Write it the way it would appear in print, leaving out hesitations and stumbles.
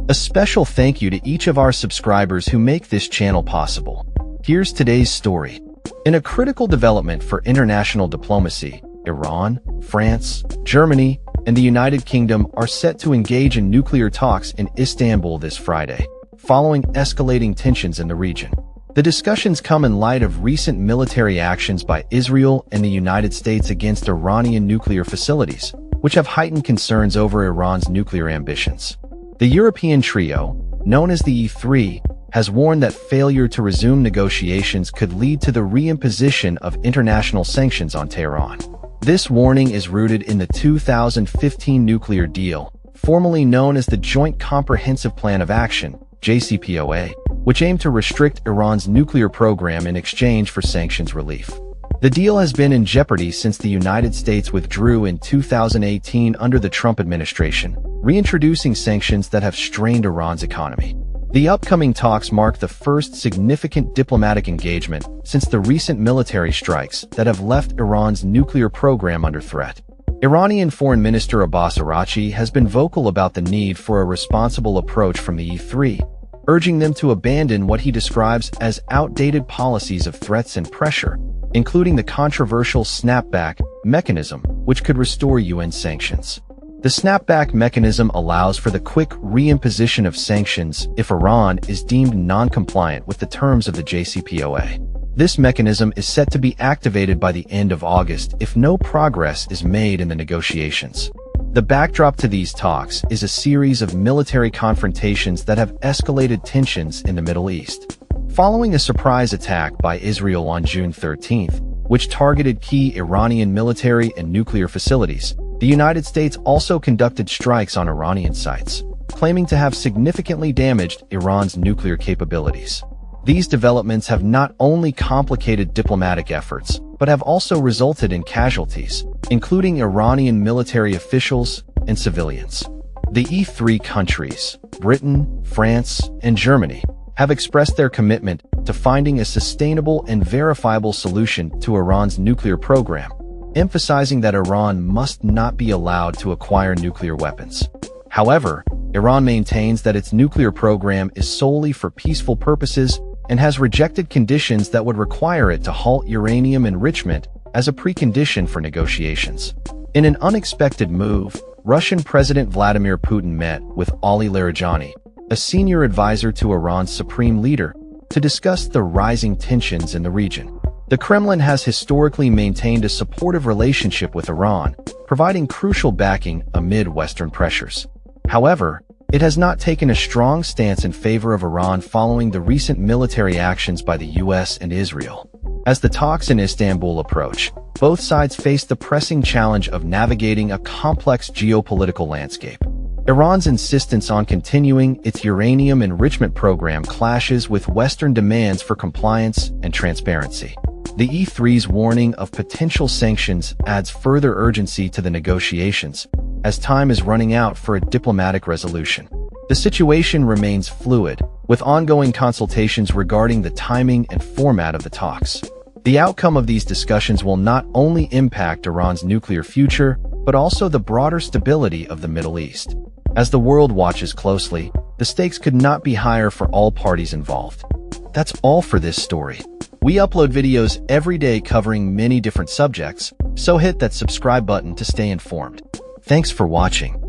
A special thank you to each of our subscribers who make this channel possible. Here's today's story. In a critical development for international diplomacy, Iran, France, Germany, and the United Kingdom are set to engage in nuclear talks in Istanbul this Friday, following escalating tensions in the region. The discussions come in light of recent military actions by Israel and the United States against Iranian nuclear facilities, which have heightened concerns over Iran's nuclear ambitions. The European trio, known as the E3, has warned that failure to resume negotiations could lead to the reimposition of international sanctions on Tehran. This warning is rooted in the 2015 nuclear deal, formerly known as the Joint Comprehensive Plan of Action, JCPOA, which aimed to restrict Iran's nuclear program in exchange for sanctions relief. The deal has been in jeopardy since the United States withdrew in 2018 under the Trump administration, reintroducing sanctions that have strained Iran's economy. The upcoming talks mark the first significant diplomatic engagement since the recent military strikes that have left Iran's nuclear program under threat. Iranian Foreign Minister Abbas Araghchi has been vocal about the need for a responsible approach from the E3, urging them to abandon what he describes as outdated policies of threats and pressure, including the controversial snapback mechanism, which could restore UN sanctions. The snapback mechanism allows for the quick reimposition of sanctions if Iran is deemed non-compliant with the terms of the JCPOA. This mechanism is set to be activated by the end of August if no progress is made in the negotiations. The backdrop to these talks is a series of military confrontations that have escalated tensions in the Middle East. Following a surprise attack by Israel on June 13th, which targeted key Iranian military and nuclear facilities, the United States also conducted strikes on Iranian sites, claiming to have significantly damaged Iran's nuclear capabilities. These developments have not only complicated diplomatic efforts, but have also resulted in casualties, including Iranian military officials and civilians. The E3 countries, Britain, France, and Germany, have expressed their commitment to finding a sustainable and verifiable solution to Iran's nuclear program, emphasizing that Iran must not be allowed to acquire nuclear weapons. However, Iran maintains that its nuclear program is solely for peaceful purposes and has rejected conditions that would require it to halt uranium enrichment as a precondition for negotiations. In an unexpected move, Russian President Vladimir Putin met with Ali Larijani, a senior advisor to Iran's supreme leader, to discuss the rising tensions in the region. The Kremlin has historically maintained a supportive relationship with Iran, providing crucial backing amid Western pressures. However, it has not taken a strong stance in favor of Iran following the recent military actions by the US and Israel. As the talks in Istanbul approach, both sides face the pressing challenge of navigating a complex geopolitical landscape. Iran's insistence on continuing its uranium enrichment program clashes with Western demands for compliance and transparency. The E3's warning of potential sanctions adds further urgency to the negotiations, as time is running out for a diplomatic resolution. The situation remains fluid, with ongoing consultations regarding the timing and format of the talks. The outcome of these discussions will not only impact Iran's nuclear future, but also the broader stability of the Middle East. As the world watches closely, the stakes could not be higher for all parties involved. That's all for this story. We upload videos every day covering many different subjects, so hit that subscribe button to stay informed. Thanks for watching.